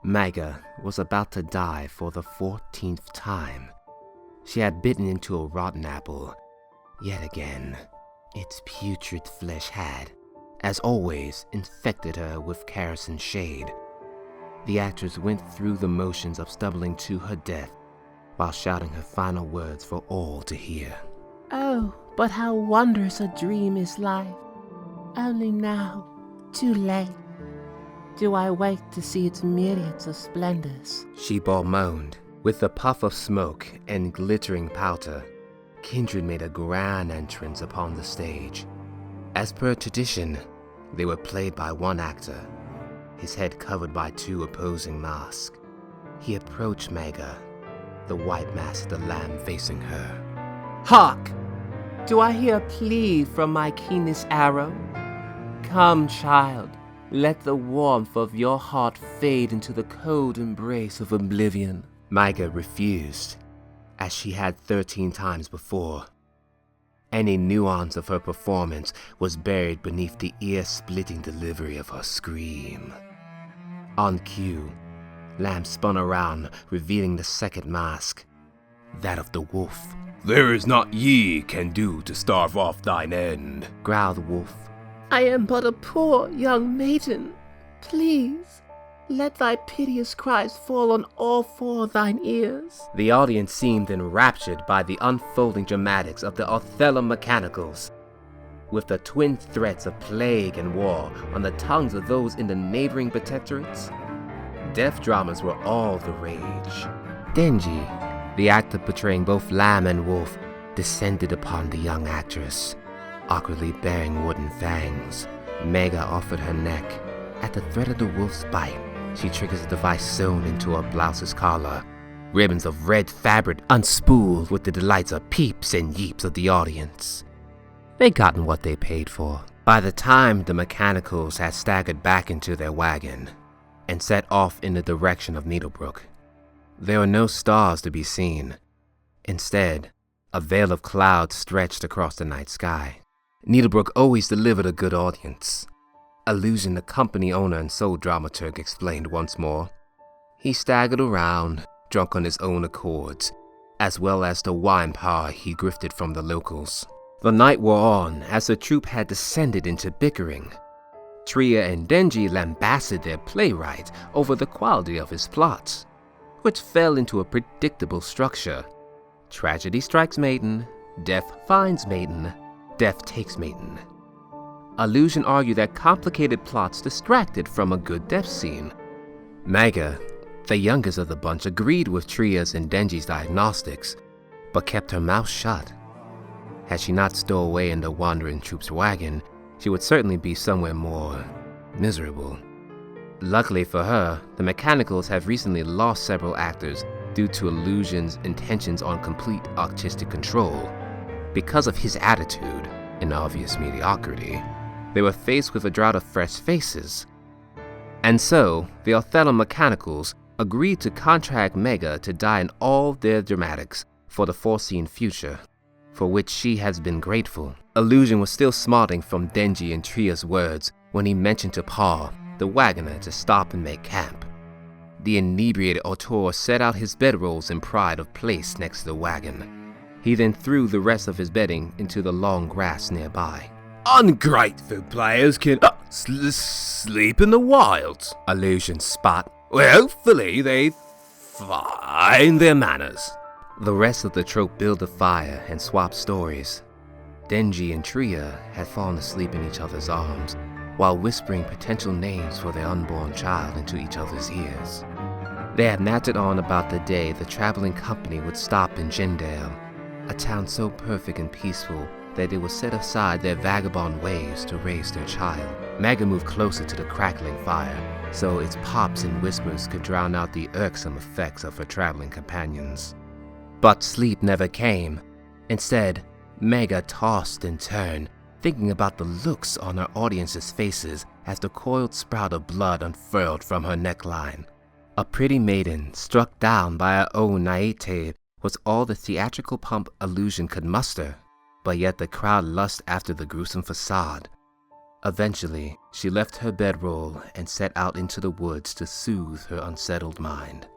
Maga was about to die for the 14th time. She had bitten into a rotten apple. Yet again, its putrid flesh had, as always, infected her with kerosene shade. The actress went through the motions of stumbling to her death while shouting her final words for all to hear. Oh, but how wondrous a dream is life. Only now, too late, do I wake to see its myriads of splendors. She moaned. With a puff of smoke and glittering powder, Kindred made a grand entrance upon the stage. As per tradition, they were played by one actor, his head covered by two opposing masks. He approached Maga, the white masked lamb facing her. Hark! Do I hear a plea from my keenest arrow? Come, child, let the warmth of your heart fade into the cold embrace of oblivion. Maga refused, as she had 13 times before. Any nuance of her performance was buried beneath the ear-splitting delivery of her scream. On cue, Lamb spun around, revealing the second mask, that of the wolf. "There is naught ye can do to starve off thine end," growled the wolf. I am but a poor young maiden. Please, let thy piteous cries fall on all four thine ears. The audience seemed enraptured by the unfolding dramatics of the Orphellum Mechanicals. With the twin threats of plague and war on the tongues of those in the neighboring protectorates, death dramas were all the rage. Denji, the actor portraying both lamb and wolf, descended upon the young actress, awkwardly bearing wooden fangs. Maga offered her neck. At the threat of the wolf's bite, she triggers a device sewn into her blouse's collar. Ribbons of red fabric unspooled with the delights of peeps and yeeps of the audience. They'd gotten what they paid for. By the time the Mechanicals had staggered back into their wagon and set off in the direction of Needlebrook, there were no stars to be seen. Instead, a veil of clouds stretched across the night sky. Needlebrook always delivered a good audience. Illusion, the company owner and sole dramaturg, explained once more. He staggered around, drunk on his own accords, as well as the wine power he grifted from the locals. The night wore on as the troupe had descended into bickering. Tria and Denji lambasted their playwright over the quality of his plots, which fell into a predictable structure. Tragedy strikes maiden, death finds maiden, death takes maiden. Illusion argued that complicated plots distracted from a good death scene. Maga, the youngest of the bunch, agreed with Tria's and Denji's diagnostics, but kept her mouth shut. Had she not stowed away in the wandering troupe's wagon, she would certainly be somewhere more miserable. Luckily for her, the Mechanicals have recently lost several actors due to Illusion's intentions on complete artistic control. Because of his attitude and obvious mediocrity, they were faced with a drought of fresh faces. And so, the Orphellum Mechanicals agreed to contract Maga to die in all their dramatics for the foreseen future, for which she has been grateful. Illusion was still smarting from Denji and Tria's words when he mentioned to Paul, the wagoner, to stop and make camp. The inebriated auteur set out his bedrolls in pride of place next to the wagon. He then threw the rest of his bedding into the long grass nearby. "Ungrateful players can sleep in the wilds," Illusion spat. "Well, hopefully they find their manners." The rest of the troupe built a fire and swapped stories. Denji and Tria had fallen asleep in each other's arms, while whispering potential names for their unborn child into each other's ears. They had nattered on about the day the traveling company would stop in Jindale, a town so perfect and peaceful that they would set aside their vagabond ways to raise their child. Maga moved closer to the crackling fire, so its pops and whispers could drown out the irksome effects of her traveling companions. But sleep never came. Instead, Maga tossed and turned, thinking about the looks on her audience's faces as the coiled sprout of blood unfurled from her neckline. A pretty maiden struck down by her own naivete was all the theatrical pomp Illusion could muster, but yet the crowd lusted after the gruesome facade. Eventually, she left her bedroll and set out into the woods to soothe her unsettled mind.